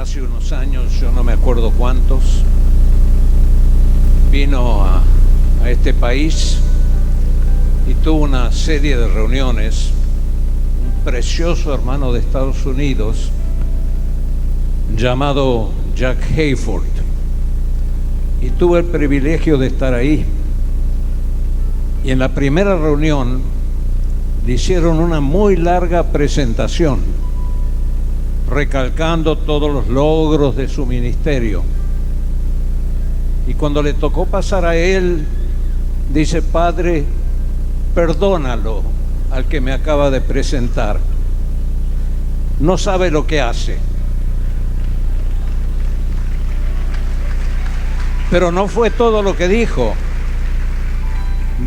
hace unos años, yo no me acuerdo cuántos, vino a este país y tuvo una serie de reuniones. Un precioso hermano de Estados Unidos llamado Jack Hayford, y tuve el privilegio de estar ahí. Y en la primera reunión le hicieron una muy larga presentación, recalcando todos los logros de su ministerio. Y cuando le tocó pasar a él, dice: Padre, perdónalo al que me acaba de presentar. No sabe lo que hace. Pero no fue todo lo que dijo.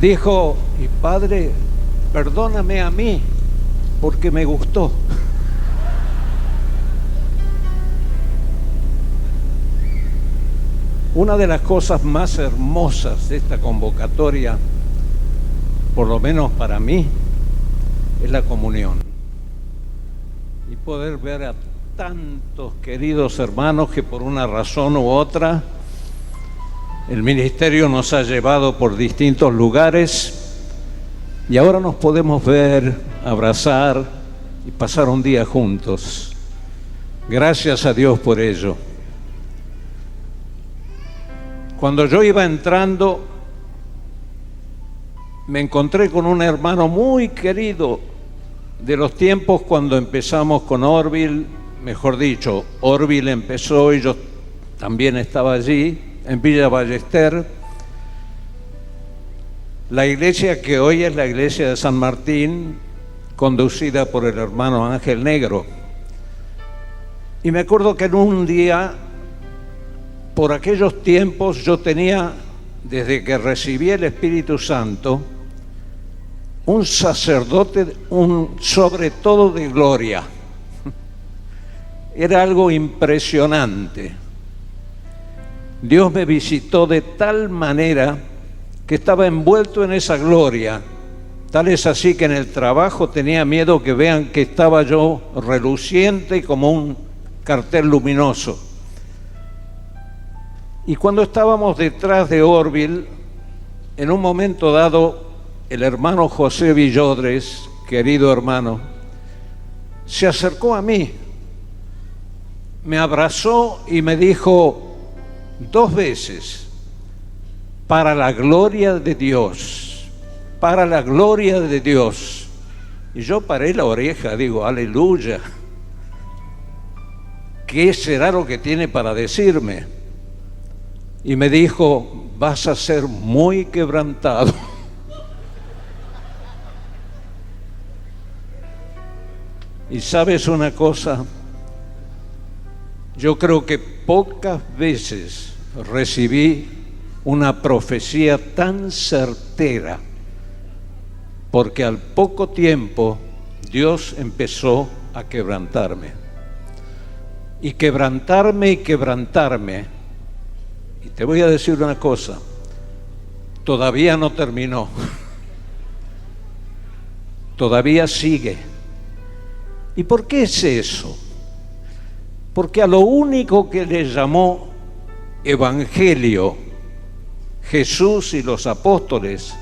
Dijo: y Padre, perdóname a mí, porque me gustó. Una de las cosas más hermosas de esta convocatoria, por lo menos para mí, es la comunión. Y poder ver a tantos queridos hermanos que por una razón u otra el ministerio nos ha llevado por distintos lugares y ahora nos podemos ver, abrazar y pasar un día juntos. Gracias a Dios por ello. Cuando yo iba entrando, me encontré con un hermano muy querido de los tiempos cuando empezamos con Orville. Mejor dicho, Orville empezó y yo también estaba allí, en Villa Ballester, la iglesia que hoy es la iglesia de San Martín, conducida por el hermano Ángel Negro. Y me acuerdo que en un día, por aquellos tiempos, yo tenía, desde que recibí el Espíritu Santo, un sacerdote, un sobre todo de gloria. Era algo impresionante. Dios me visitó de tal manera que estaba envuelto en esa gloria. Tal es así que en el trabajo tenía miedo que vean que estaba yo reluciente y como un cartel luminoso. Y cuando estábamos detrás de Orville, en un momento dado, el hermano José Villodres, querido hermano, se acercó a mí, me abrazó y me dijo 2 veces: para la gloria de Dios, para la gloria de Dios. Y yo paré la oreja, digo: aleluya, ¿qué será lo que tiene para decirme? Y me dijo: vas a ser muy quebrantado. Y sabes una cosa, yo creo que pocas veces recibí una profecía tan certera, porque al poco tiempo Dios empezó a quebrantarme. Y quebrantarme y quebrantarme. Y te voy a decir una cosa, todavía no terminó. Todavía sigue. ¿Y por qué es eso? Porque a lo único que le llamó evangelio Jesús y los apóstoles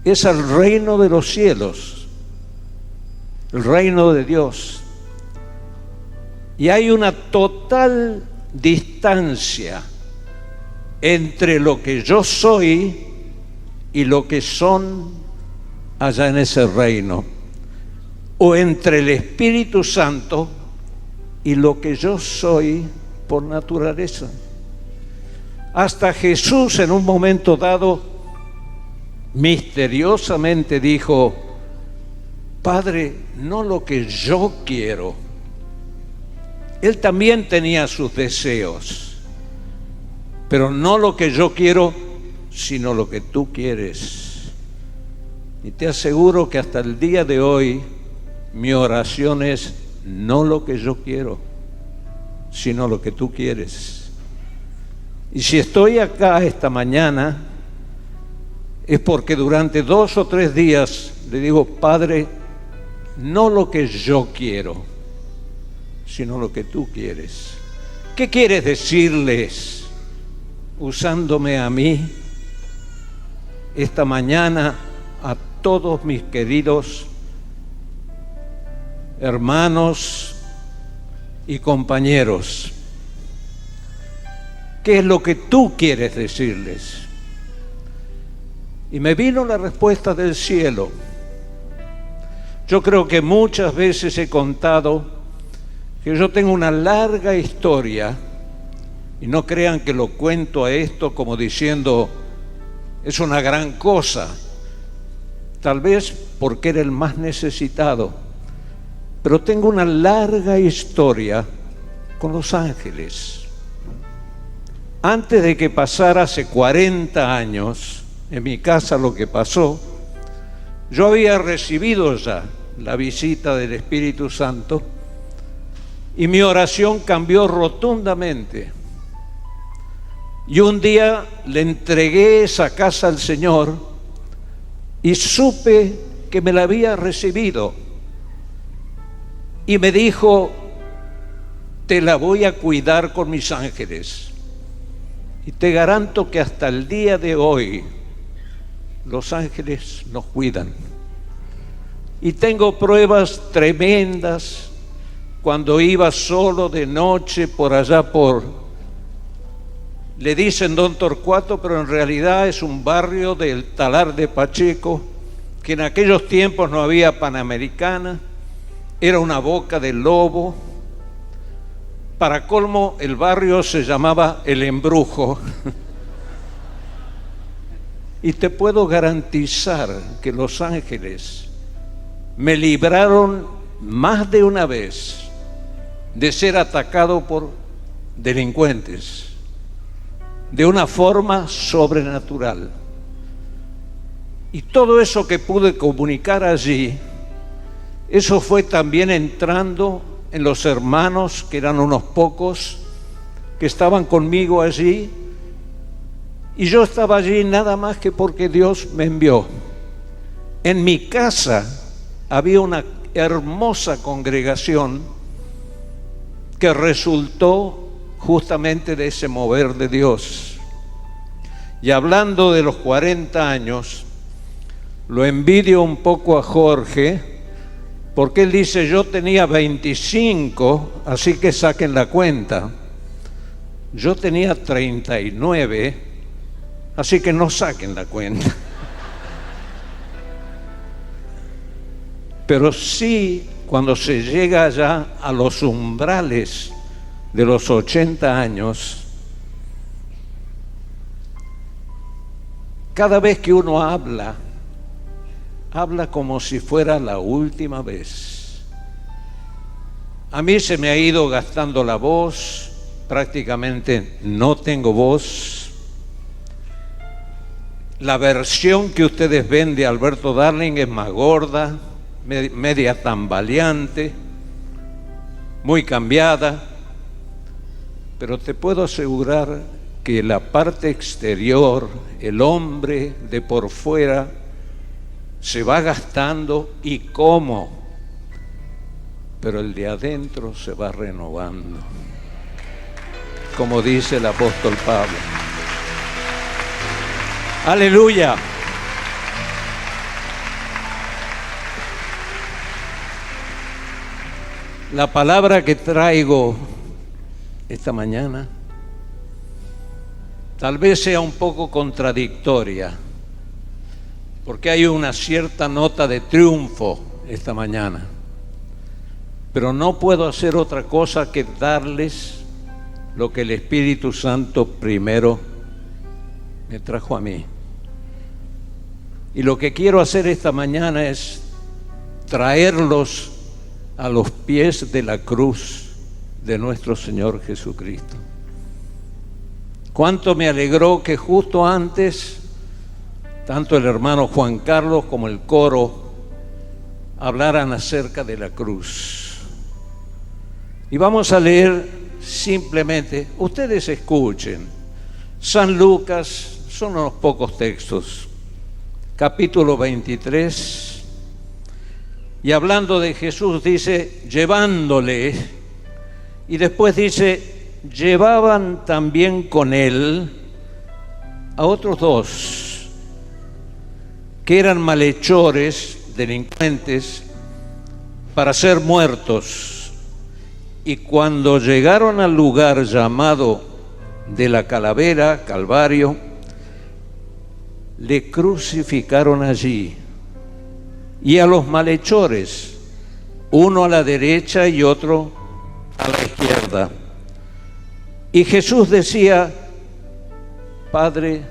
es al reino de los cielos, el reino de Dios. Y hay una total distancia entre lo que yo soy y lo que son allá en ese reino, o entre el Espíritu Santo y lo que yo soy por naturaleza. Hasta Jesús en un momento dado misteriosamente dijo: Padre, no lo que yo quiero. Él también tenía sus deseos, pero no lo que yo quiero, sino lo que tú quieres. Y te aseguro que hasta el día de hoy mi oración es: no lo que yo quiero, sino lo que tú quieres. Y si estoy acá esta mañana, es porque durante 2 o 3 días le digo: Padre, no lo que yo quiero, sino lo que tú quieres. ¿Qué quieres decirles usándome a mí esta mañana a todos mis queridos hermanos y compañeros? ¿Qué es lo que tú quieres decirles? Y me vino la respuesta del cielo. Yo creo que muchas veces he contado que yo tengo una larga historia, y no crean que lo cuento a esto como diciendo es una gran cosa, tal vez porque era el más necesitado, pero tengo una larga historia con los ángeles. Antes de que pasara hace 40 años, en mi casa lo que pasó, yo había recibido ya la visita del Espíritu Santo y mi oración cambió rotundamente. Y un día le entregué esa casa al Señor y supe que me la había recibido. Y me dijo, te la voy a cuidar con mis ángeles. Y te garanto que hasta el día de hoy los ángeles nos cuidan. Y tengo pruebas tremendas cuando iba solo de noche por allá le dicen Don Torcuato, pero en realidad es un barrio del Talar de Pacheco, que en aquellos tiempos no había Panamericana, era una boca de lobo. Para colmo, el barrio se llamaba El Embrujo. Y te puedo garantizar que los ángeles me libraron más de una vez de ser atacado por delincuentes de una forma sobrenatural. Y todo eso que pude comunicar allí, eso fue también entrando en los hermanos, que eran unos pocos, que estaban conmigo allí, y yo estaba allí nada más que porque Dios me envió. En mi casa había una hermosa congregación que resultó justamente de ese mover de Dios. Y hablando de los 40 años, lo envidio un poco a Jorge, porque él dice, yo tenía 25, así que saquen la cuenta. Yo tenía 39, así que no saquen la cuenta. Pero sí, cuando se llega ya a los umbrales de los 80 años, cada vez que uno habla como si fuera la última vez. A mí se me ha ido gastando la voz, prácticamente no tengo voz. La versión que ustedes ven de Alberto Darling es más gorda, media tambaleante, muy cambiada, pero te puedo asegurar que la parte exterior, el hombre de por fuera, se va gastando, y cómo, pero el de adentro se va renovando, como dice el apóstol Pablo. ¡Aleluya! La palabra que traigo esta mañana tal vez sea un poco contradictoria, porque hay una cierta nota de triunfo esta mañana, pero no puedo hacer otra cosa que darles lo que el Espíritu Santo primero me trajo a mí. Y lo que quiero hacer esta mañana es traerlos a los pies de la cruz de nuestro Señor Jesucristo. Cuánto me alegró que justo antes, tanto el hermano Juan Carlos como el coro hablaran acerca de la cruz. Y vamos a leer simplemente, ustedes escuchen, San Lucas, son unos pocos textos, capítulo 23, y hablando de Jesús dice, llevándole Y después dice, llevaban también con él a otros dos, que eran malhechores, delincuentes, para ser muertos. Y cuando llegaron al lugar llamado de la Calavera, Calvario, le crucificaron allí. Y a los malhechores, uno a la derecha y otro a la izquierda. Y Jesús decía, Padre,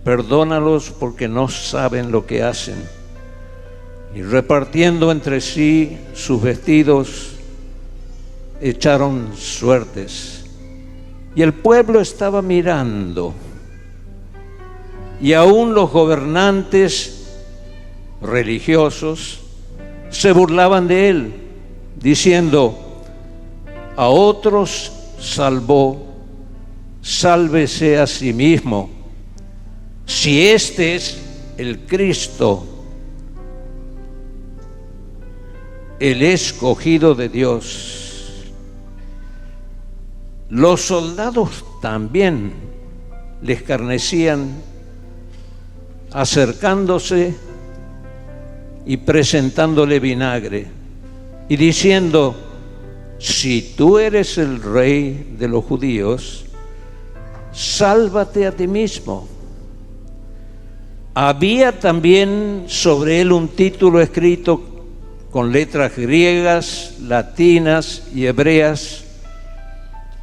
perdónalos porque no saben lo que hacen. Y repartiendo entre sí sus vestidos, echaron suertes. Y el pueblo estaba mirando. Y aún los gobernantes religiosos se burlaban de él, diciendo, a otros salvó, sálvese a sí mismo, si este es el Cristo, el escogido de Dios. Los soldados también le escarnecían, acercándose y presentándole vinagre y diciendo, si tú eres el rey de los judíos, sálvate a ti mismo. Había también sobre él un título escrito con letras griegas, latinas y hebreas,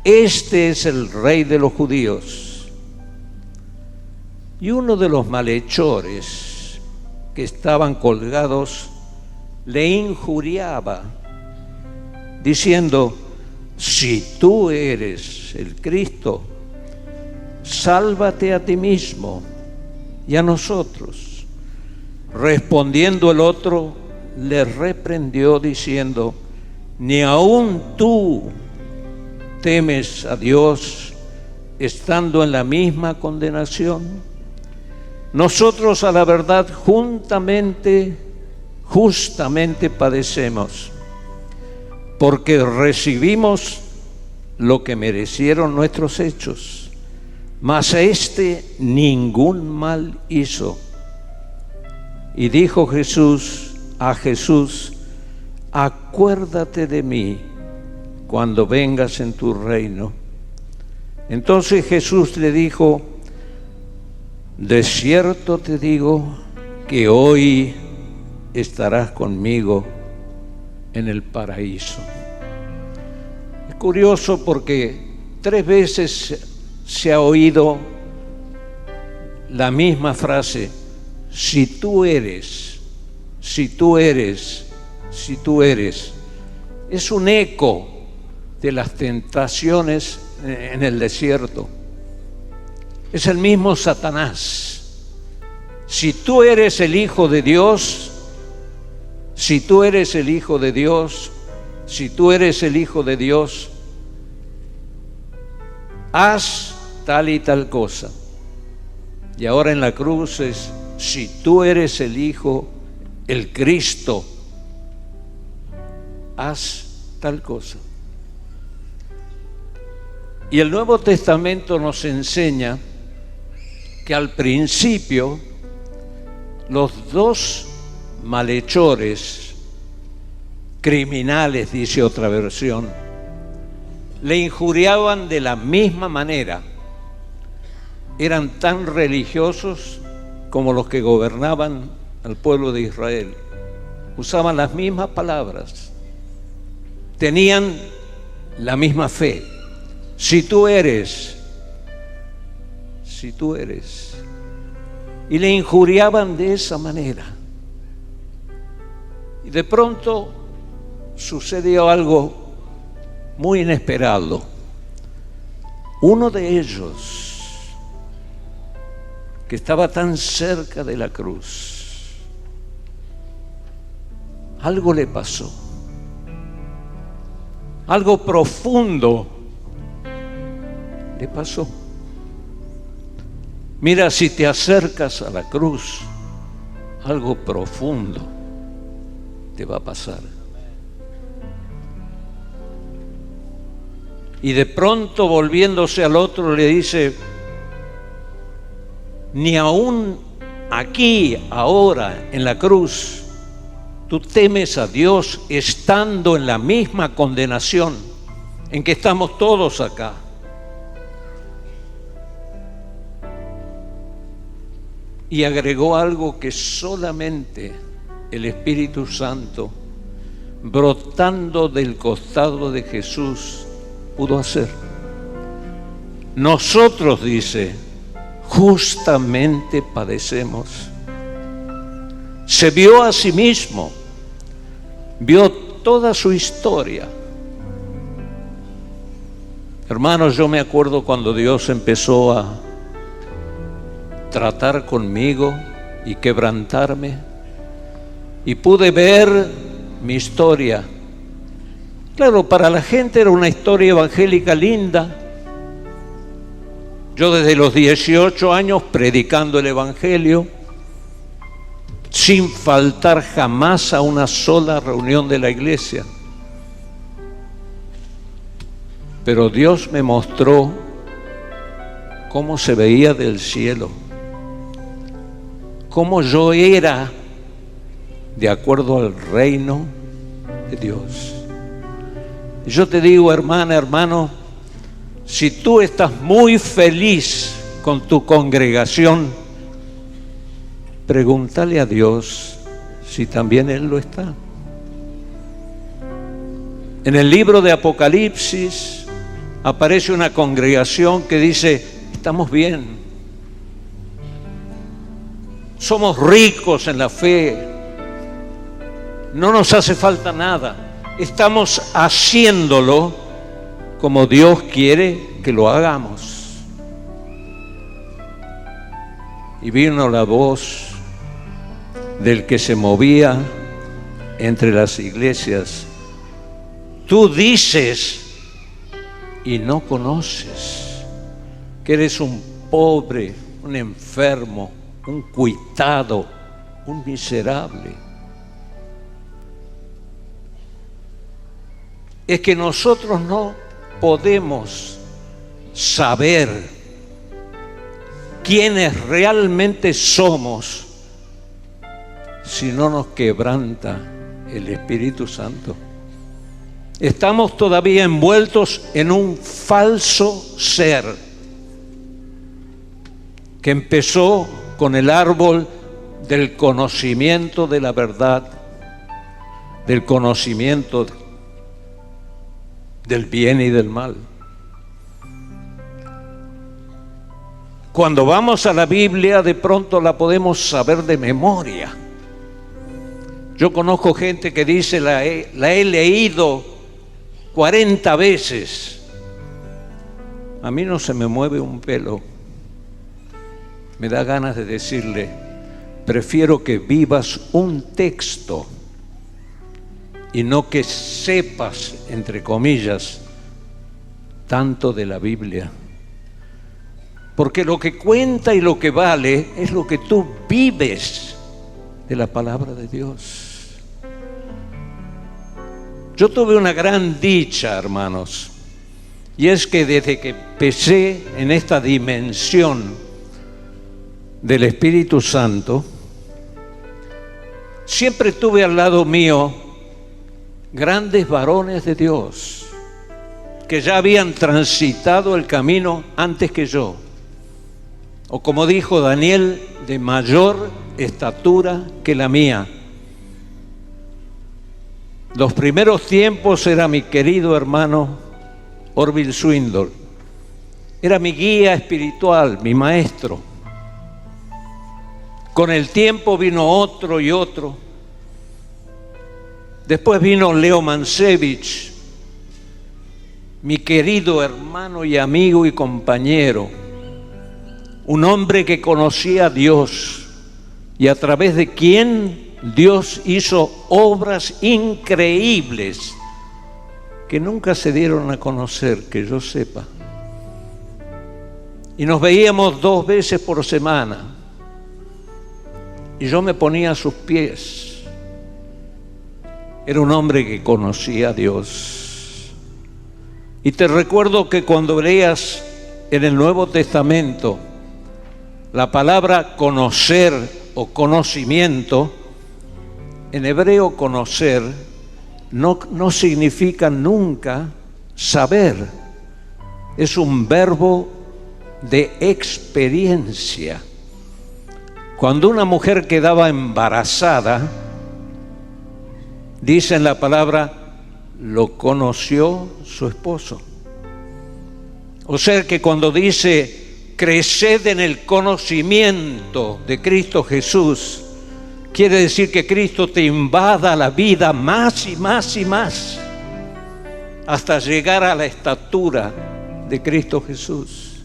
este es el rey de los judíos. Y uno de los malhechores que estaban colgados le injuriaba, diciendo, si tú eres el Cristo, sálvate a ti mismo y a nosotros. Respondiendo el otro, le reprendió diciendo, ni aun tú temes a Dios estando en la misma condenación. Nosotros a la verdad justamente padecemos, porque recibimos lo que merecieron nuestros hechos, mas a este ningún mal hizo. Y dijo a Jesús, acuérdate de mí cuando vengas en tu reino. Entonces Jesús le dijo, de cierto te digo que hoy estarás conmigo en el paraíso. Es curioso porque 3 veces se ha oído la misma frase, si tú eres, si tú eres, si tú eres. Es un eco de las tentaciones en el desierto. Es el mismo Satanás. Si tú eres el Hijo de Dios, si tú eres el Hijo de Dios, si tú eres el Hijo de Dios, haz tal y tal cosa. Y ahora en la cruz es, si tú eres el Hijo, el Cristo, haz tal cosa. Y el Nuevo Testamento nos enseña que al principio los 2 malhechores, criminales, dice otra versión, le injuriaban de la misma manera. Eran tan religiosos como los que gobernaban al pueblo de Israel. Usaban las mismas palabras. Tenían la misma fe. Si tú eres. Y le injuriaban de esa manera. Y de pronto sucedió algo muy inesperado. Uno de ellos, que estaba tan cerca de la cruz, algo le pasó. Algo profundo le pasó. Mira, si te acercas a la cruz, algo profundo te va a pasar. Y de pronto, volviéndose al otro, le dice: ni aún aquí, ahora, en la cruz, tú temes a Dios estando en la misma condenación en que estamos todos acá. Y agregó algo que solamente el Espíritu Santo, brotando del costado de Jesús, pudo hacer. Nosotros, dice, justamente padecemos. Se vio a sí mismo, vio toda su historia. Hermanos, yo me acuerdo cuando Dios empezó a tratar conmigo y quebrantarme, y pude ver mi historia. Claro, para la gente era una historia evangélica linda. Yo desde los 18 años predicando el Evangelio, sin faltar jamás a una sola reunión de la iglesia. Pero Dios me mostró cómo se veía del cielo, cómo yo era de acuerdo al reino de Dios. Yo te digo, hermana, hermano, si tú estás muy feliz con tu congregación, pregúntale a Dios si también Él lo está. En el libro de Apocalipsis aparece una congregación que dice: estamos bien, somos ricos en la fe, no nos hace falta nada, estamos haciéndolo como Dios quiere que lo hagamos. Y vino la voz del que se movía entre las iglesias: tú dices y no conoces, que eres un pobre, un enfermo, un cuitado, un miserable. Es que nosotros no podemos saber quiénes realmente somos si no nos quebranta el Espíritu Santo. Estamos todavía envueltos en un falso ser que empezó con el árbol del conocimiento de la verdad, del conocimiento del bien y del mal. Cuando vamos a la Biblia, de pronto la podemos saber de memoria. Yo conozco gente que dice: la he leído 40 veces. A mí no se me mueve un pelo. Me da ganas de decirle: prefiero que vivas un texto y no que sepas, entre comillas, tanto de la Biblia. Porque lo que cuenta y lo que vale es lo que tú vives de la palabra de Dios. Yo tuve una gran dicha, hermanos, y es que desde que empecé en esta dimensión del Espíritu Santo, siempre tuve al lado mío grandes varones de Dios que ya habían transitado el camino antes que yo, o como dijo Daniel, de mayor estatura que la mía. Los primeros tiempos era mi querido hermano Orville Swindle, era mi guía espiritual, mi maestro. Con el tiempo vino otro y otro. Después vino Leo Mansevich, mi querido hermano y amigo y compañero, un hombre que conocía a Dios y a través de quien Dios hizo obras increíbles que nunca se dieron a conocer, que yo sepa. Y nos veíamos 2 veces por semana y yo me ponía a sus pies. Era un hombre que conocía a Dios. Y te recuerdo que cuando leas en el Nuevo Testamento la palabra conocer o conocimiento, en hebreo conocer no significa nunca saber, es un verbo de experiencia. Cuando una mujer quedaba embarazada, dice en la palabra, lo conoció su esposo. O sea que cuando dice, creced en el conocimiento de Cristo Jesús, quiere decir que Cristo te invada la vida más y más y más, hasta llegar a la estatura de Cristo Jesús.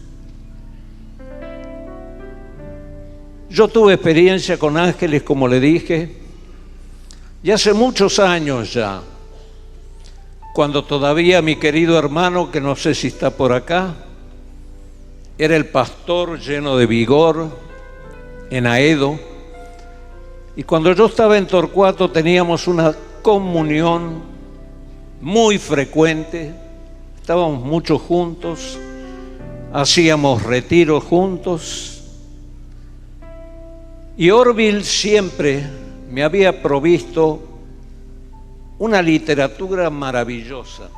Yo tuve experiencia con ángeles, como le dije, y hace muchos años ya, cuando todavía mi querido hermano, que no sé si está por acá, era el pastor lleno de vigor en Aedo, y cuando yo estaba en Torcuato teníamos una comunión muy frecuente, estábamos muchos juntos, hacíamos retiros juntos, y Orville siempre me había provisto una literatura maravillosa.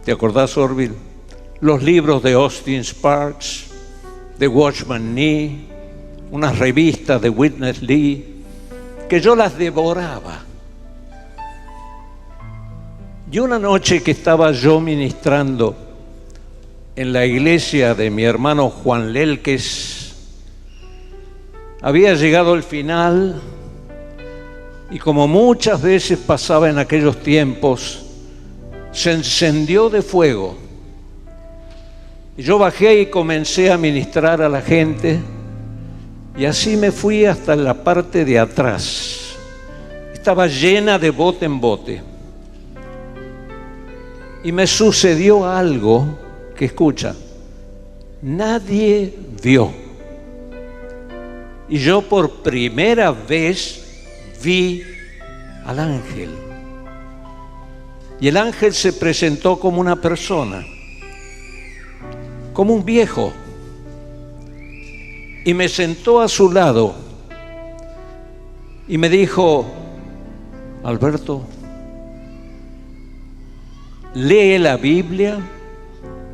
¿Te acordás, Orville? Los libros de Austin Sparks, de Watchman Nee, unas revistas de Witness Lee, que yo las devoraba. Y una noche que estaba yo ministrando en la iglesia de mi hermano Juan Lelques, había llegado el final, y como muchas veces pasaba en aquellos tiempos, se encendió de fuego. Y yo bajé y comencé a ministrar a la gente, y así me fui hasta la parte de atrás. Estaba llena de bote en bote. Y me sucedió algo que, escucha, nadie vio. Y yo por primera vez vi al ángel. Y el ángel se presentó como una persona, como un viejo, y me sentó a su lado y me dijo, Alberto, lee la Biblia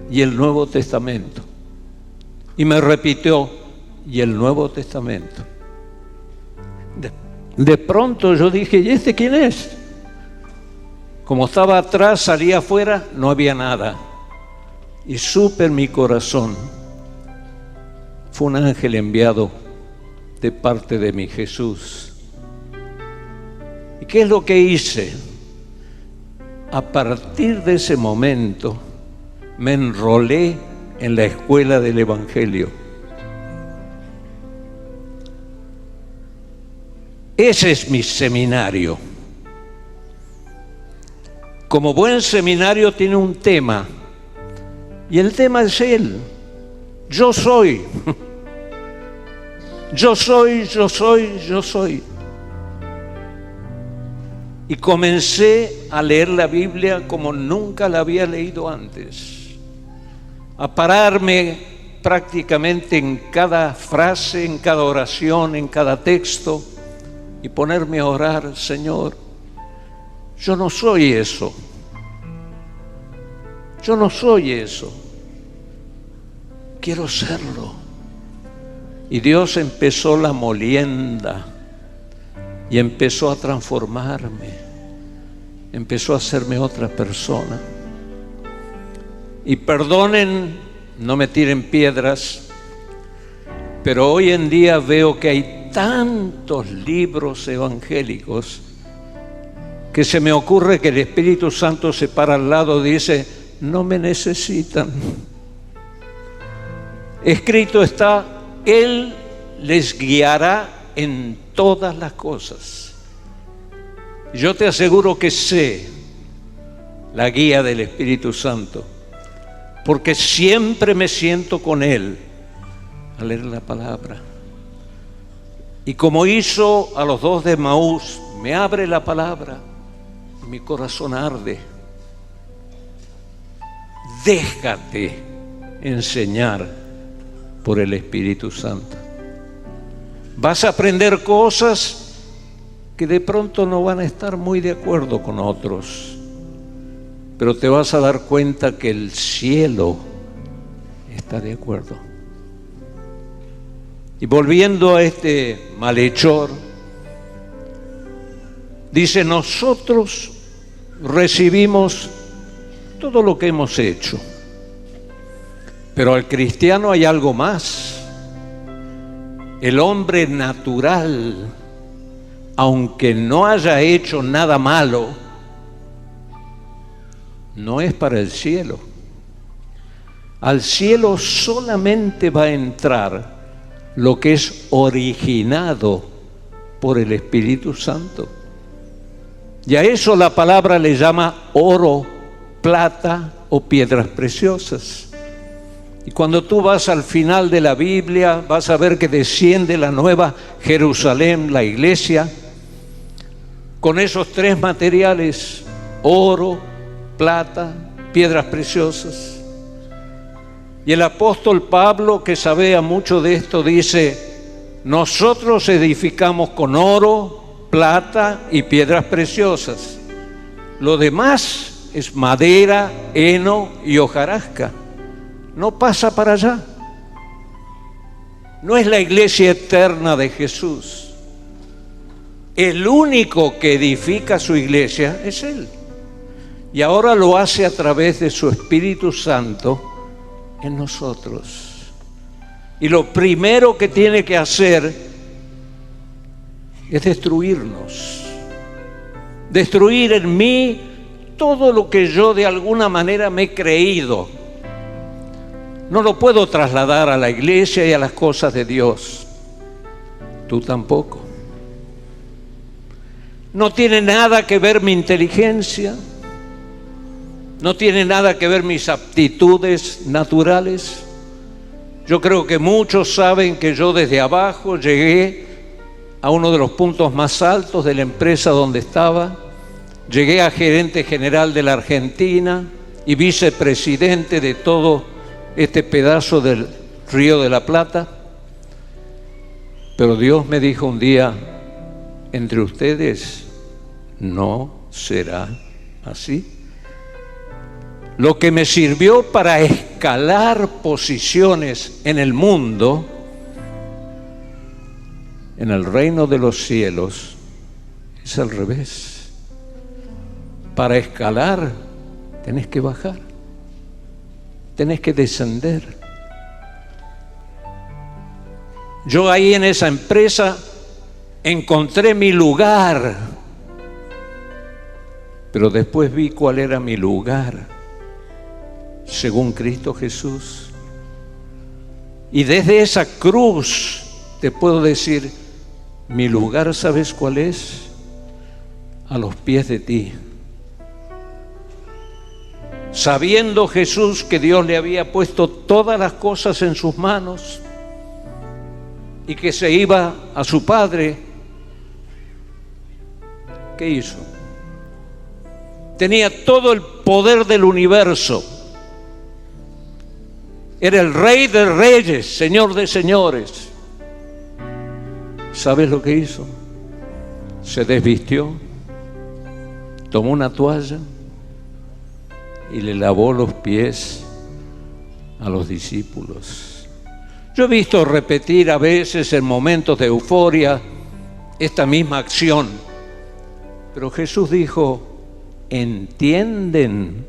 y el Nuevo Testamento. Y me repitió, y el Nuevo Testamento. De pronto yo dije, ¿y este quién es? Como estaba atrás, salía afuera, no había nada. Y supe en mi corazón, fue un ángel enviado de parte de mi Jesús. ¿Y qué es lo que hice? A partir de ese momento me enrolé en la escuela del Evangelio. Ese es mi seminario. Como buen seminario tiene un tema, y el tema es Él. Yo soy. Yo soy, yo soy, yo soy. Y comencé a leer la Biblia como nunca la había leído antes, a pararme prácticamente en cada frase, en cada oración, en cada texto, y ponerme a orar, Señor, yo no soy eso. Yo no soy eso. Quiero serlo. Y Dios empezó la molienda y empezó a transformarme, empezó a hacerme otra persona. Y perdonen, no me tiren piedras, pero hoy en día veo que hay tantos libros evangélicos que se me ocurre que el Espíritu Santo se para al lado y dice, no me necesitan. Escrito está, Él les guiará en todas las cosas. Yo te aseguro que sé la guía del Espíritu Santo, porque siempre me siento con Él a leer la palabra. Y como hizo a los dos de Emaús, me abre la palabra y mi corazón arde. déjate enseñar por el Espíritu Santo. Vas a aprender cosas que de pronto no van a estar muy de acuerdo con otros, pero te vas a dar cuenta que el cielo está de acuerdo. Y volviendo a este malhechor, dice: nosotros recibimos todo lo que hemos hecho, pero al cristiano hay algo más. El hombre natural, aunque no haya hecho nada malo, no es para el cielo. Al cielo solamente va a entrar lo que es originado por el Espíritu Santo. Y a eso la palabra le llama oro, plata o piedras preciosas. Y cuando tú vas al final de la Biblia, vas a ver que desciende la nueva Jerusalén, la iglesia, con esos tres materiales: oro, plata, piedras preciosas. Y el apóstol Pablo, que sabía mucho de esto, dice: nosotros edificamos con oro, plata y piedras preciosas. Lo demás es madera, heno y hojarasca. No pasa para allá. No es la iglesia eterna de Jesús. El único que edifica su iglesia es Él. Y ahora lo hace a través de su Espíritu Santo en nosotros. Y lo primero que tiene que hacer es destruirnos. Destruir en mí todo lo que yo de alguna manera me he creído. No lo puedo trasladar a la iglesia y a las cosas de Dios. Tú tampoco. No tiene nada que ver mi inteligencia. No tiene nada que ver mis aptitudes naturales. Yo creo que muchos saben que yo desde abajo llegué a uno de los puntos más altos de la empresa donde estaba. Llegué a gerente general de la Argentina y vicepresidente de todo este pedazo del Río de la Plata. Pero Dios me dijo un día: entre ustedes no será así. Lo que me sirvió para escalar posiciones en el mundo, en el reino de los cielos, es al revés. Para escalar tenés que bajar, tenés que descender. Yo ahí en esa empresa encontré mi lugar, pero después vi cuál era mi lugar según Cristo Jesús. Y desde esa cruz te puedo decir: mi lugar, ¿sabes cuál es? A los pies de ti. Sabiendo Jesús que Dios le había puesto todas las cosas en sus manos y que se iba a su Padre, ¿qué hizo? Tenía todo el poder del universo. Era el Rey de reyes, Señor de señores. ¿Sabes lo que hizo? Se desvistió, tomó una toalla y le lavó los pies a los discípulos. Yo he visto repetir a veces en momentos de euforia esta misma acción, pero Jesús dijo: ¿entienden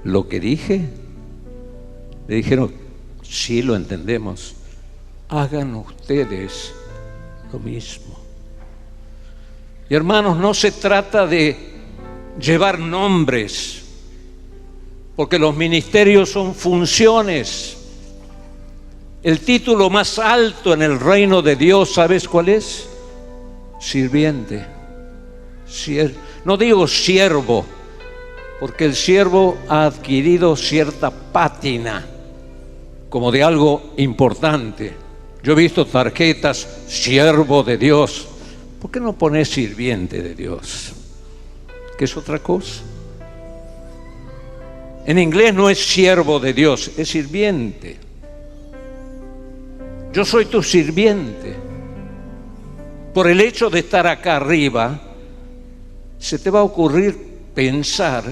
lo que dije? Le dijeron: sí, lo entendemos. Hagan ustedes lo mismo. Y hermanos, no se trata de llevar nombres, porque los ministerios son funciones. El título más alto en el reino de Dios, ¿sabes cuál es? Sirviente. No digo siervo, porque el siervo ha adquirido cierta pátina, como de algo importante. Yo he visto tarjetas: siervo de Dios. ¿Por qué no pones sirviente de Dios? Que es otra cosa. En inglés no es siervo de Dios, es sirviente. Yo soy tu sirviente. Por el hecho de estar acá arriba, se te va a ocurrir pensar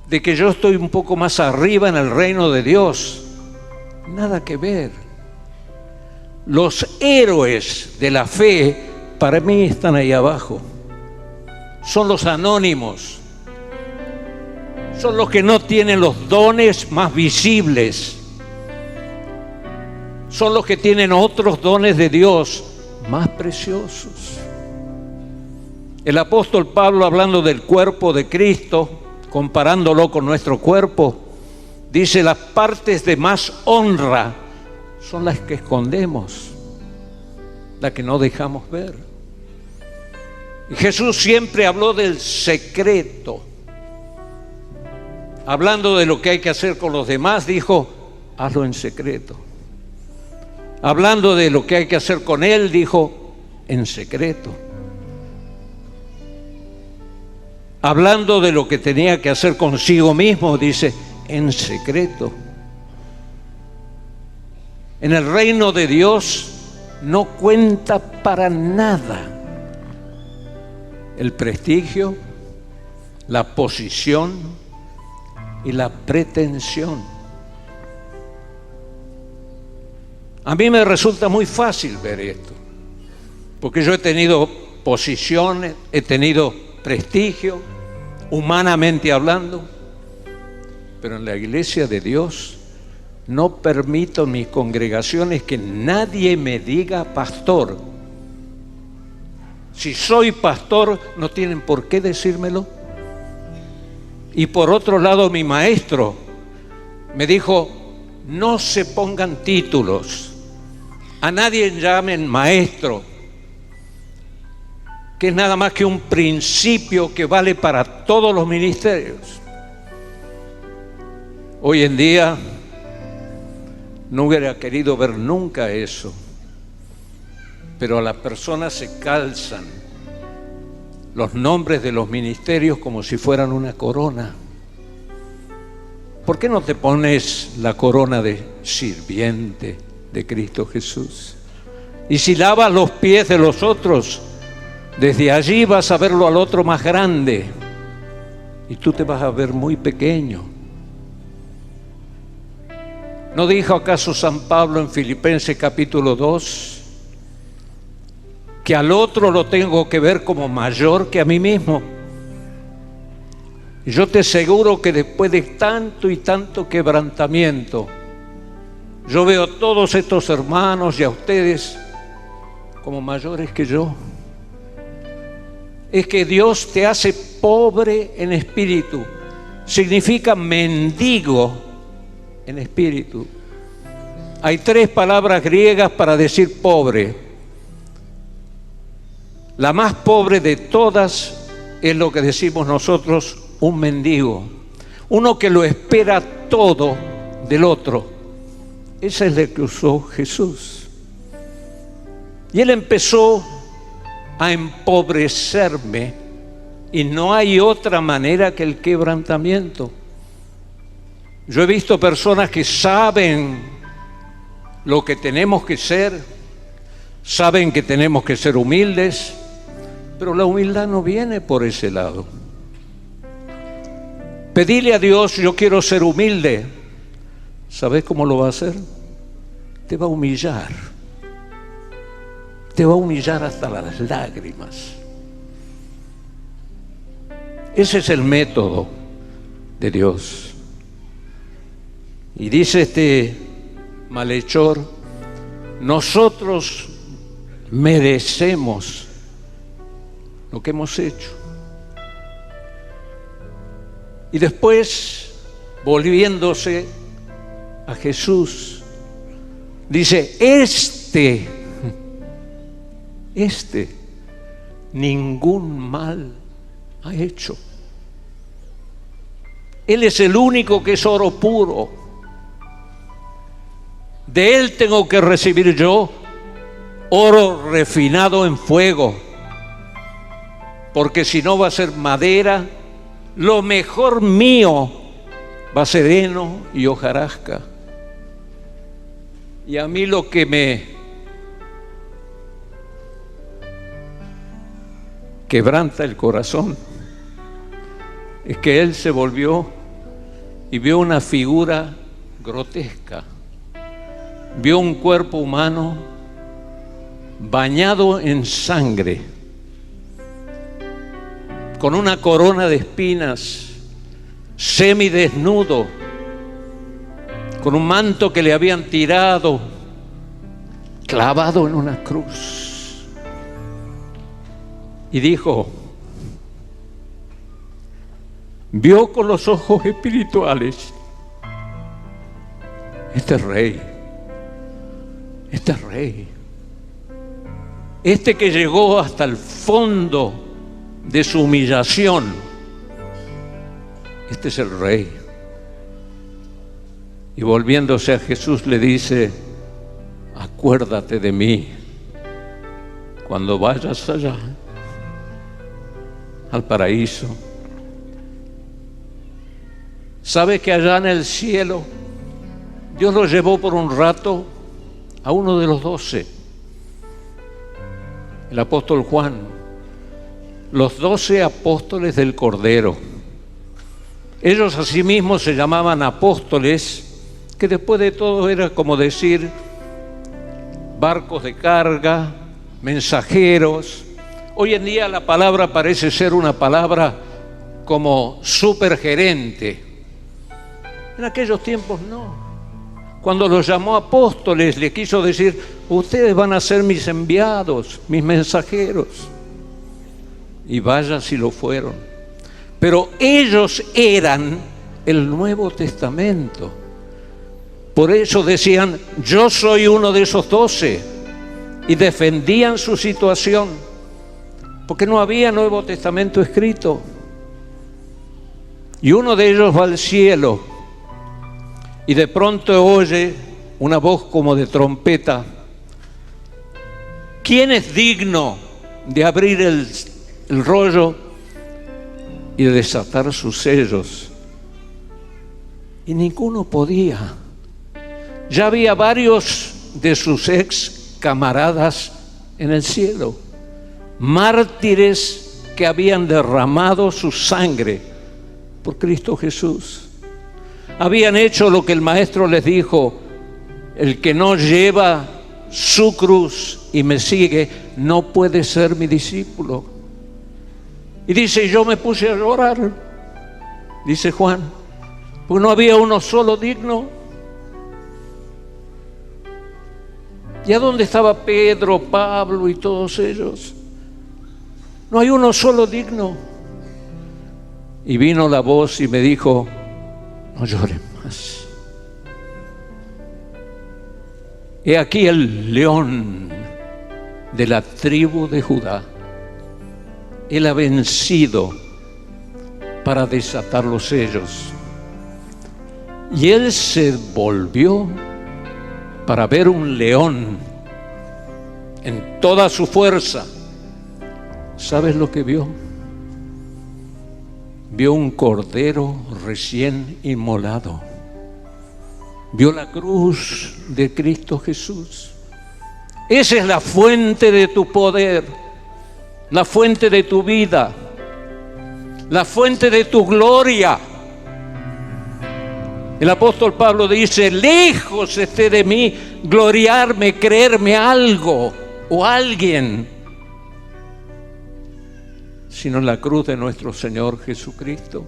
de que yo estoy un poco más arriba en el reino de Dios. Nada que ver. Los héroes de la fe para mí están ahí abajo. Son los anónimos. Son los que no tienen los dones más visibles. Son los que tienen otros dones de Dios más preciosos. El apóstol Pablo, hablando del cuerpo de Cristo, comparándolo con nuestro cuerpo, dice: las partes de más honra son las que escondemos, las que no dejamos ver. Y Jesús siempre habló del secreto. Hablando de lo que hay que hacer con los demás, dijo: hazlo en secreto. Hablando de lo que hay que hacer con Él, dijo: en secreto. Hablando de lo que tenía que hacer consigo mismo, dice: en secreto. En el reino de Dios no cuenta para nada el prestigio, la posición y la pretensión. A mí me resulta muy fácil ver esto, porque yo he tenido posiciones, he tenido prestigio, humanamente hablando, pero en la iglesia de Dios no permito en mis congregaciones que nadie me diga pastor. Si soy pastor, no tienen por qué decírmelo. Y por otro lado, mi maestro me dijo: no se pongan títulos, a nadie llamen maestro, que es nada más que un principio que vale para todos los ministerios. Hoy en día no hubiera querido ver nunca eso, pero a las personas se calzan los nombres de los ministerios como si fueran una corona. ¿Por qué no te pones la corona de sirviente de Cristo Jesús? Y si lavas los pies de los otros, desde allí vas a verlo al otro más grande y tú te vas a ver muy pequeño. ¿No dijo acaso San Pablo en Filipenses capítulo 2 que al otro lo tengo que ver como mayor que a mí mismo? Y yo te aseguro que después de tanto y tanto quebrantamiento, yo veo a todos estos hermanos y a ustedes como mayores que yo. Es que Dios te hace pobre en espíritu. Significa mendigo en espíritu. Hay 3 palabras griegas para decir pobre. La más pobre de todas es lo que decimos nosotros: un mendigo, uno que lo espera todo del otro. Esa es la que usó Jesús. Y Él empezó a empobrecerme, y no hay otra manera que el quebrantamiento. Yo he visto personas que saben lo que tenemos que ser, saben que tenemos que ser humildes, pero la humildad no viene por ese lado. Pedile a Dios: yo quiero ser humilde. ¿Sabes cómo lo va a hacer? Te va a humillar. Te va a humillar hasta las lágrimas. Ese es el método de Dios. Y dice este malhechor: nosotros merecemos lo que hemos hecho. Y después, volviéndose a Jesús, dice: este ningún mal ha hecho. Él es el único que es oro puro. De Él tengo que recibir yo oro refinado en fuego, porque si no va a ser madera, lo mejor mío va sereno y hojarasca. Y a mí lo que me quebranta el corazón es que él se volvió y vio una figura grotesca, vio un cuerpo humano bañado en sangre, con una corona de espinas, semidesnudo, con un manto que le habían tirado, clavado en una cruz. Y dijo, vio con los ojos espirituales, este rey, este que llegó hasta el fondo de su humillación, este es el rey. Y volviéndose a Jesús le dice, acuérdate de mí cuando vayas allá al paraíso. ¿Sabe que allá en el cielo Dios lo llevó por un rato a uno de los 12, el apóstol Juan, los 12 apóstoles del Cordero? Ellos asimismo se llamaban apóstoles, que después de todo era como decir barcos de carga, mensajeros. Hoy en día la palabra parece ser una palabra como supergerente. En aquellos tiempos no. Cuando los llamó apóstoles, le quiso decir, ustedes van a ser mis enviados, mis mensajeros. Y vaya si lo fueron. Pero ellos eran el Nuevo Testamento. Por eso decían, yo soy uno de esos 12. Y defendían su situación. Porque no había Nuevo Testamento escrito. Y uno de ellos va al cielo. Y de pronto oye una voz como de trompeta. ¿Quién es digno de abrir el rollo y de desatar sus sellos? Y ninguno podía. Ya había varios de sus ex camaradas en el cielo, mártires que habían derramado su sangre por Cristo Jesús. Habían hecho lo que el maestro les dijo: el que no lleva su cruz y me sigue no puede ser mi discípulo. Y dice, yo me puse a llorar, dice Juan, porque no había uno solo digno. ¿Y a dónde estaba Pedro, Pablo y todos ellos? No hay uno solo digno. Y vino la voz y me dijo, no lloren más. He aquí el león de la tribu de Judá. Él ha vencido para desatar los sellos. Y él se volvió para ver un león en toda su fuerza. ¿Sabes lo que vio? Vio un cordero recién inmolado. Vio la cruz de Cristo Jesús. Esa es la fuente de tu poder, la fuente de tu vida, la fuente de tu gloria. El apóstol Pablo dice, lejos esté de mí gloriarme, creerme algo o alguien, sino la cruz de nuestro Señor Jesucristo,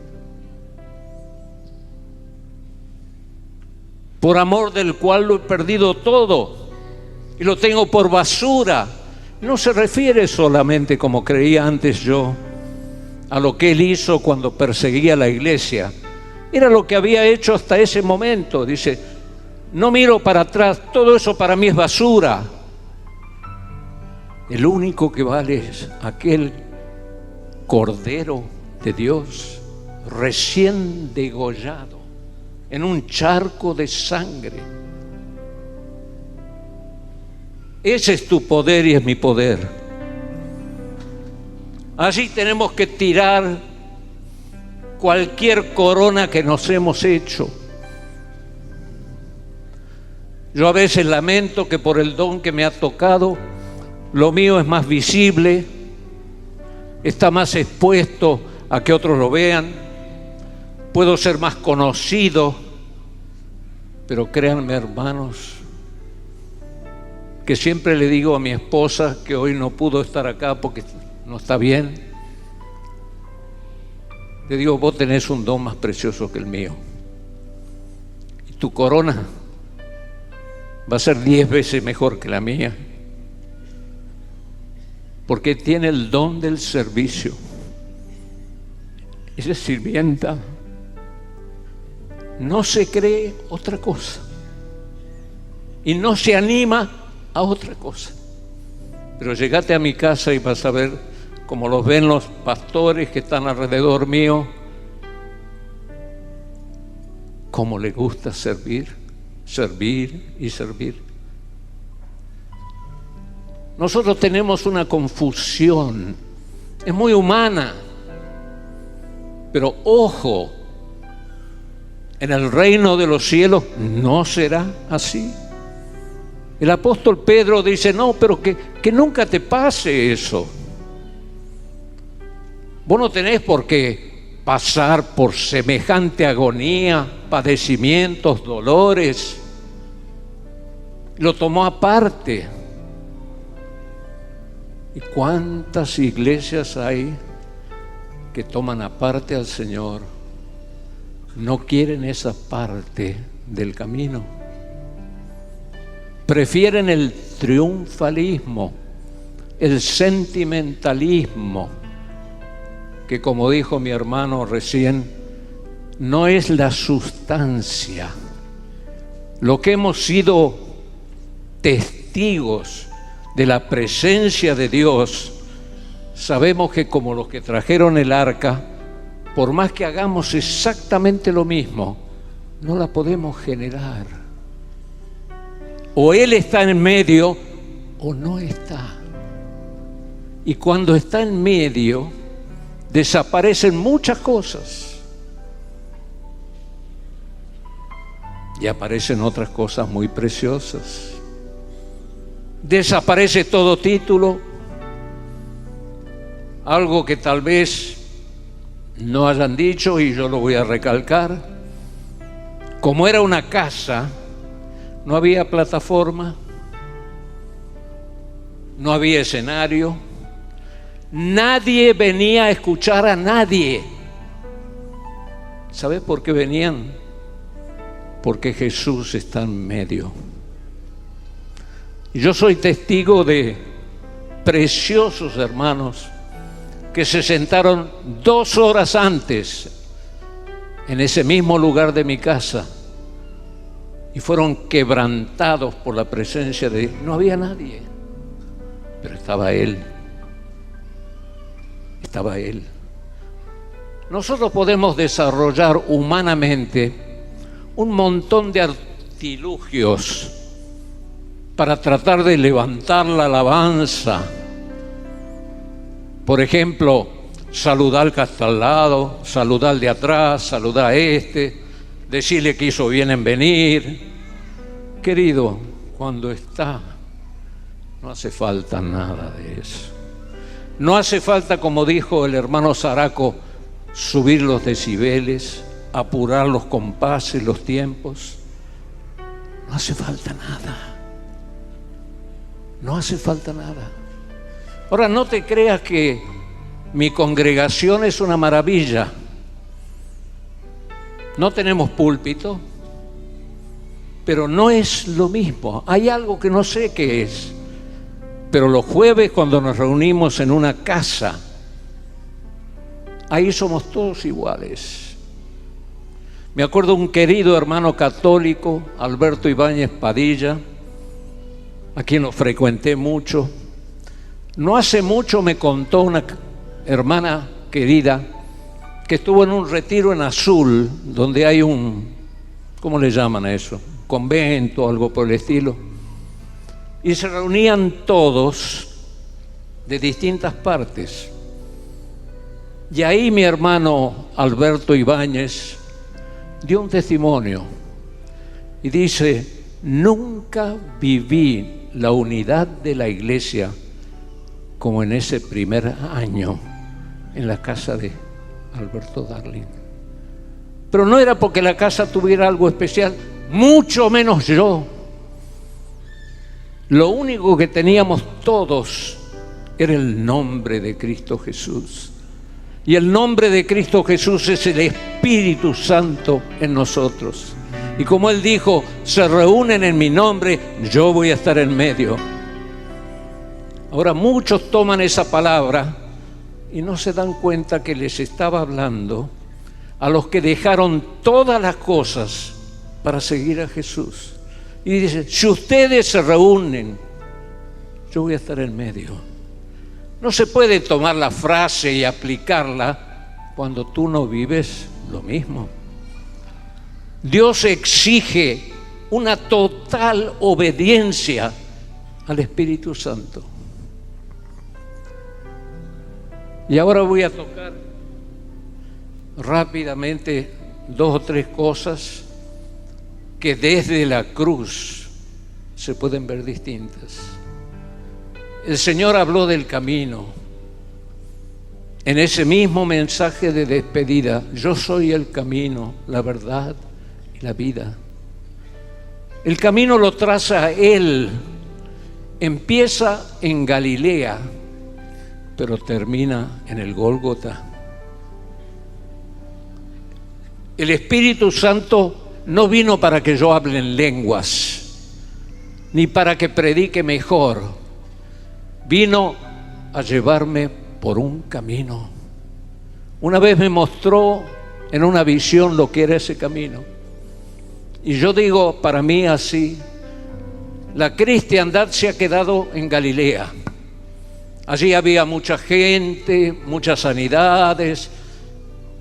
por amor del cual lo he perdido todo y lo tengo por basura. No se refiere solamente, como creía antes yo, a lo que él hizo cuando perseguía a la iglesia. Era lo que había hecho hasta ese momento. Dice, no miro para atrás, todo eso para mí es basura. El único que vale es aquel Cordero de Dios recién degollado en un charco de sangre. Ese es tu poder y es mi poder. Así tenemos que tirar cualquier corona que nos hemos hecho. Yo a veces lamento que por el don que me ha tocado, lo mío es más visible, está más expuesto a que otros lo vean, puedo ser más conocido, pero créanme, hermanos, que siempre le digo a mi esposa, que hoy no pudo estar acá porque no está bien, le digo: vos tenés un don más precioso que el mío, y tu corona va a ser 10 veces mejor que la mía, porque tiene el don del servicio. Esa sirvienta no se cree otra cosa y no se anima a otra cosa. Pero llegate a mi casa y vas a ver cómo los ven los pastores que están alrededor mío, cómo les gusta servir, servir y servir. Nosotros tenemos una confusión, es muy humana, pero ojo, en el reino de los cielos no será así. El apóstol Pedro dice: no, pero que nunca te pase eso. Vos no tenés por qué pasar por semejante agonía, padecimientos, dolores. Lo tomó aparte. ¿Y cuántas iglesias hay que toman aparte al Señor? No quieren esa parte del camino. Prefieren el triunfalismo, el sentimentalismo, que, como dijo mi hermano recién, no es la sustancia. Lo que hemos sido testigos de la presencia de Dios, sabemos que como los que trajeron el arca, por más que hagamos exactamente lo mismo, no la podemos generar. O Él está en medio o no está. Y cuando está en medio, desaparecen muchas cosas y aparecen otras cosas muy preciosas. Desaparece todo título, algo que tal vez no hayan dicho y yo lo voy a recalcar. Como era una casa, no había plataforma, no había escenario, nadie venía a escuchar a nadie. ¿Sabes por qué venían? Porque Jesús está en medio. Y yo soy testigo de preciosos hermanos que se sentaron 2 horas antes en ese mismo lugar de mi casa y fueron quebrantados por la presencia de Dios. No había nadie, pero estaba Él. Estaba Él. Nosotros podemos desarrollar humanamente un montón de artilugios para tratar de levantar la alabanza. Por ejemplo, saludar al que está al lado, saludar al de atrás, saludar a este, decirle que hizo bien en venir. Querido, cuando está, no hace falta nada de eso. No hace falta, como dijo el hermano Zaraco, subir los decibeles, apurar los compases, los tiempos. No hace falta nada. No hace falta nada. Ahora, no te creas que mi congregación es una maravilla. No tenemos púlpito, pero no es lo mismo. Hay algo que no sé qué es. Pero los jueves, cuando nos reunimos en una casa, ahí somos todos iguales. Me acuerdo un querido hermano católico, Alberto Ibáñez Padilla, a quien lo frecuenté mucho. No hace mucho me contó una hermana querida que estuvo en un retiro en Azul, donde hay un, ¿cómo le llaman a eso? Convento, algo por el estilo. Y se reunían todos de distintas partes. Y ahí mi hermano Alberto Ibáñez dio un testimonio y dice: nunca viví la unidad de la iglesia como en ese primer año en la casa de Alberto Darling. Pero no era porque la casa tuviera algo especial, mucho menos yo. Lo único que teníamos todos era el nombre de Cristo Jesús. Y el nombre de Cristo Jesús es el Espíritu Santo en nosotros. Y como Él dijo, se reúnen en mi nombre, yo voy a estar en medio. Ahora muchos toman esa palabra y no se dan cuenta que les estaba hablando a los que dejaron todas las cosas para seguir a Jesús. Y dice: si ustedes se reúnen, yo voy a estar en medio. No se puede tomar la frase y aplicarla cuando tú no vives lo mismo. Dios exige una total obediencia al Espíritu Santo. Y ahora voy a tocar rápidamente 2 o 3 cosas que desde la cruz se pueden ver distintas. El Señor habló del camino. En ese mismo mensaje de despedida: yo soy el camino, la verdad y la vida. El camino lo traza Él. Empieza en Galilea, pero termina en el Gólgota. El Espíritu Santo no vino para que yo hable en lenguas, ni para que predique mejor. Vino a llevarme por un camino. Una vez me mostró en una visión lo que era ese camino. Y yo digo, para mí así, la cristiandad se ha quedado en Galilea. Allí había mucha gente, muchas sanidades.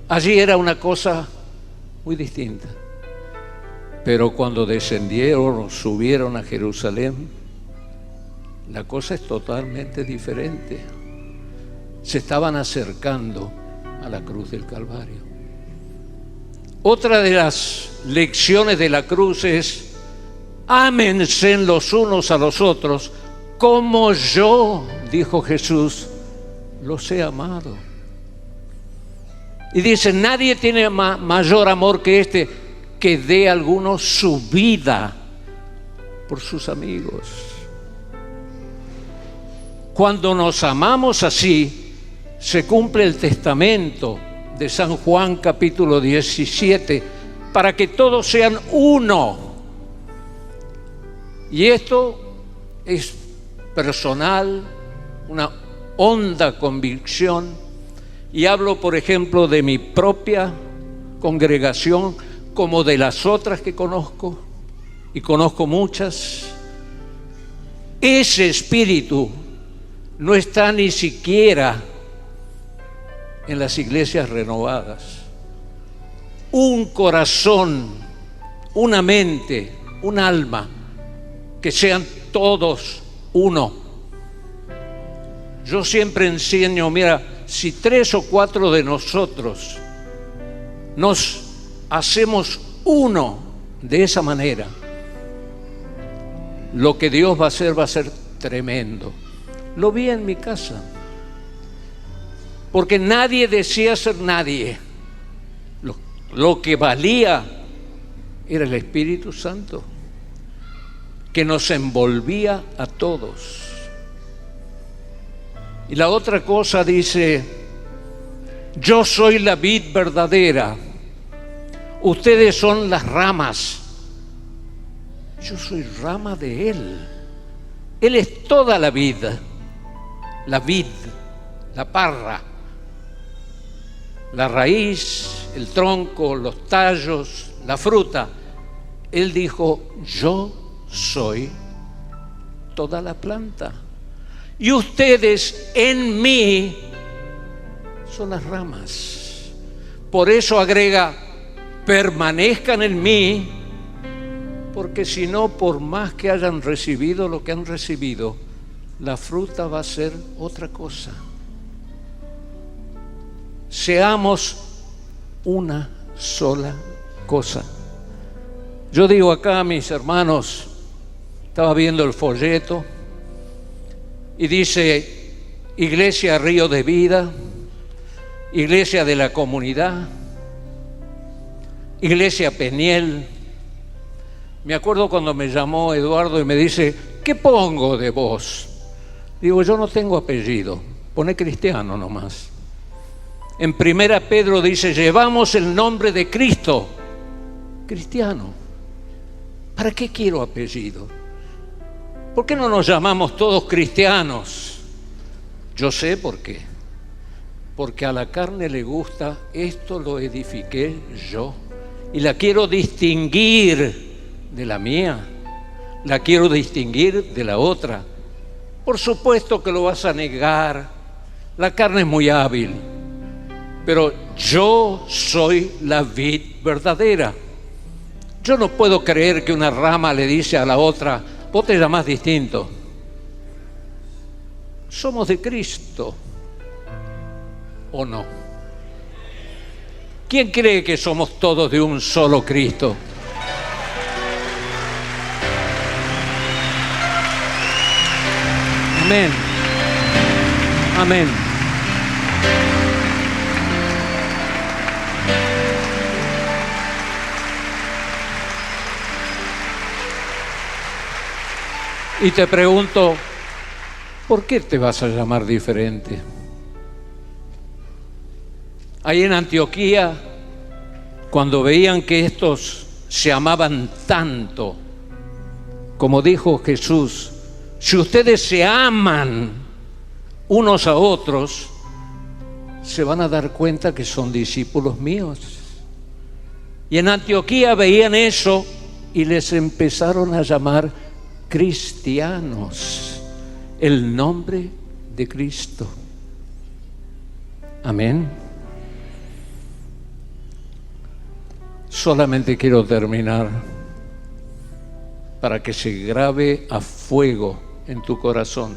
Allí era una cosa muy distinta. Pero cuando descendieron, subieron a Jerusalén, la cosa es totalmente diferente. Se estaban acercando a la cruz del Calvario. Otra de las lecciones de la cruz es: ámense los unos a los otros como yo, dijo Jesús, los he amado. Y dice: nadie tiene mayor amor que este, que dé alguno su vida por sus amigos. Cuando nos amamos así, se cumple el testamento de San Juan capítulo 17, para que todos sean uno. Y esto es personal, una honda convicción, y hablo, por ejemplo, de mi propia congregación, como de las otras que conozco, y conozco muchas. Ese espíritu no está ni siquiera en las iglesias renovadas. Un corazón, una mente, un alma, que sean todos uno. Yo siempre enseño, mira, si 3 o 4 de nosotros nos hacemos uno de esa manera, lo que Dios va a ser tremendo. Lo vi en mi casa, porque nadie decía ser nadie. Lo que valía era el Espíritu Santo, que nos envolvía a todos. Y la otra cosa dice: yo soy la vid verdadera, ustedes son las ramas. Yo soy rama de Él. Él es toda la vida. La vid, la parra, la raíz, el tronco, los tallos, la fruta. Él dijo: yo soy toda la planta. Y ustedes en mí son las ramas. Por eso agrega: permanezcan en mí, porque si no, por más que hayan recibido lo que han recibido, la fruta va a ser otra cosa. seamos una sola cosa. Yo digo acá, mis hermanos, estaba viendo el folleto y dice Iglesia Río de Vida, Iglesia de la Comunidad, Iglesia Peniel. Me acuerdo cuando me llamó Eduardo y me dice, ¿qué pongo de vos? Digo, yo no tengo apellido, pone cristiano nomás. En 1 Pedro dice, llevamos el nombre de Cristo, cristiano. ¿Para qué quiero apellido? ¿Por qué no nos llamamos todos cristianos? Yo sé por qué. Porque a la carne le gusta, esto lo edifiqué yo. Y la quiero distinguir de la mía, la quiero distinguir de la otra. Por supuesto que lo vas a negar, la carne es muy hábil, pero yo soy la vid verdadera. Yo no puedo creer que una rama le dice a la otra, vos te llamás distinto. Somos de Cristo, ¿o no? ¿Quién cree que somos todos de un solo Cristo? Amén. Amén. Y te pregunto, ¿por qué te vas a llamar diferente? Ahí en Antioquía, cuando veían que estos se amaban tanto, como dijo Jesús, si ustedes se aman unos a otros, se van a dar cuenta que son discípulos míos. Y en Antioquía veían eso y les empezaron a llamar cristianos, el nombre de Cristo. Amén. Solamente quiero terminar para que se grabe a fuego en tu corazón.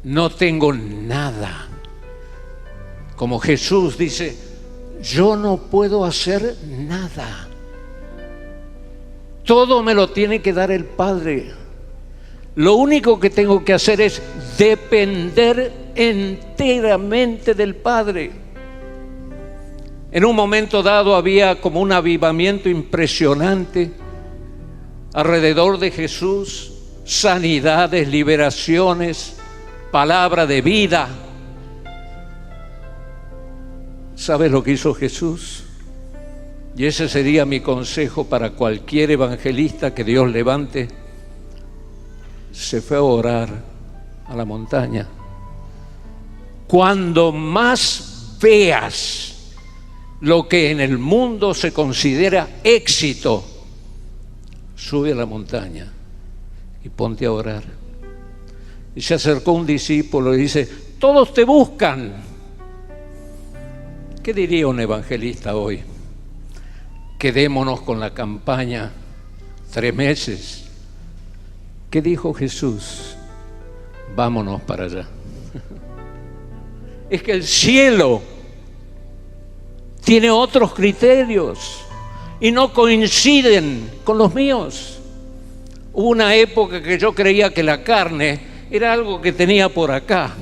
No tengo nada. Como Jesús dice, yo no puedo hacer nada. Todo me lo tiene que dar el Padre. Lo único que tengo que hacer es depender enteramente del Padre. En un momento dado había como un avivamiento impresionante alrededor de Jesús, sanidades, liberaciones, palabra de vida. ¿Sabes lo que hizo Jesús? Y ese sería mi consejo para cualquier evangelista que Dios levante. Se fue a orar a la montaña. Cuando más veas lo que en el mundo se considera éxito, sube a la montaña y ponte a orar. Y se acercó un discípulo y dice, todos te buscan. ¿Qué diría un evangelista hoy? Quedémonos con la campaña 3 meses. ¿Qué dijo Jesús? Vámonos para allá. Es que el cielo tiene otros criterios y no coinciden con los míos. Hubo una época que yo creía que la carne era algo que tenía por acá.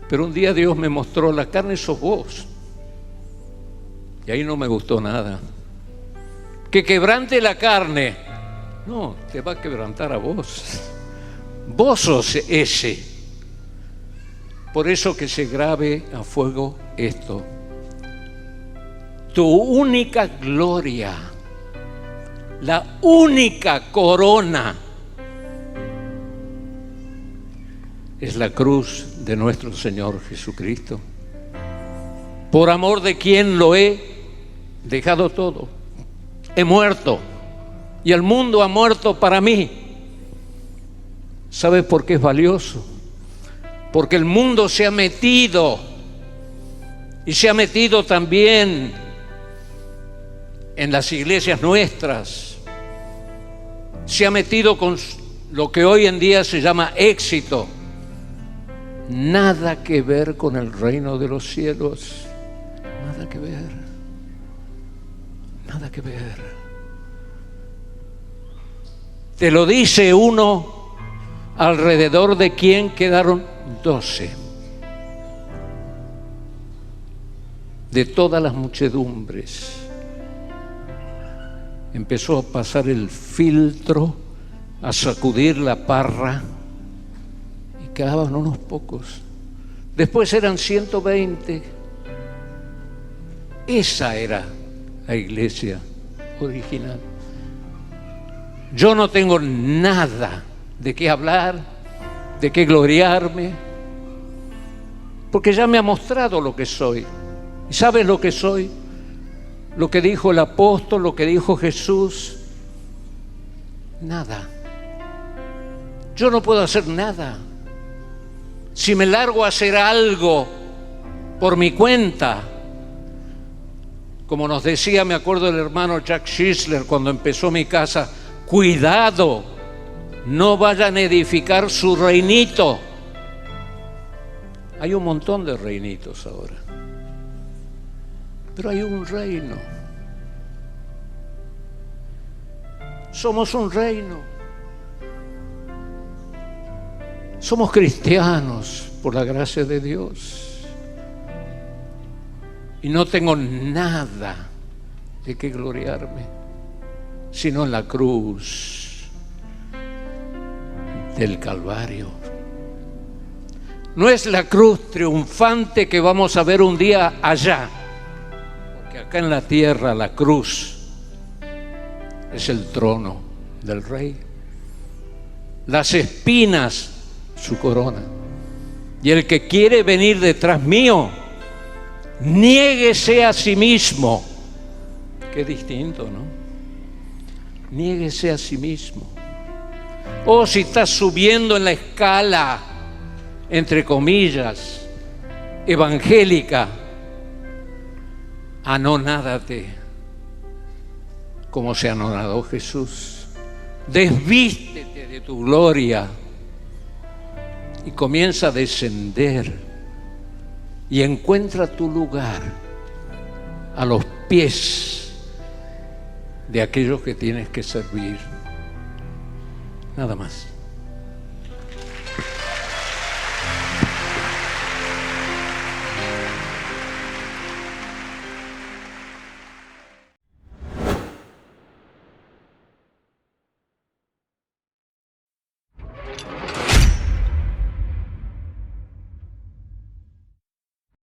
Pero un día Dios me mostró, la carne sos vos. Y ahí no me gustó nada. Que quebrante la carne. No, te va a quebrantar a vos. Vos sos ese. Por eso que se grabe a fuego esto. Tu única gloria, la única corona, es la cruz de nuestro Señor Jesucristo. Por amor de quien lo he dejado todo. He muerto y el mundo ha muerto para mí. ¿Sabes por qué es valioso? Porque el mundo se ha metido y se ha metido también en las iglesias nuestras. Se ha metido con lo que hoy en día se llama éxito. nada que ver con el reino de los cielos. Nada que ver. Nada que ver. Te lo dice uno alrededor de quien quedaron 12. De todas las muchedumbres. Empezó a pasar el filtro, a sacudir la parra y quedaban unos pocos. Después eran 120. Esa era la iglesia original. Yo no tengo nada de qué hablar, de qué gloriarme, porque ya me ha mostrado lo que soy. ¿Y sabes lo que soy? Lo que dijo el apóstol, lo que dijo Jesús. Nada. Yo no puedo hacer nada. Si me largo a hacer algo por mi cuenta, como nos decía, me acuerdo del hermano Jack Schisler cuando empezó mi casa, cuidado, no vayan a edificar su reinito. Hay un montón de reinitos ahora, pero hay un reino. Somos un reino. Somos cristianos por la gracia de Dios. Y no tengo nada de qué gloriarme, sino en la cruz del Calvario. No es la cruz triunfante que vamos a ver un día allá, porque acá en la tierra la cruz es el trono del Rey, las espinas su corona. Y el que quiere venir detrás mío, niéguese a sí mismo. Qué distinto, ¿no? Niéguese a sí mismo. O si estás subiendo en la escala, entre comillas, evangélica, anonádate como se anonadó Jesús. Desvístete de tu gloria y comienza a descender y encuentra tu lugar a los pies de aquellos que tienes que servir. Nada más.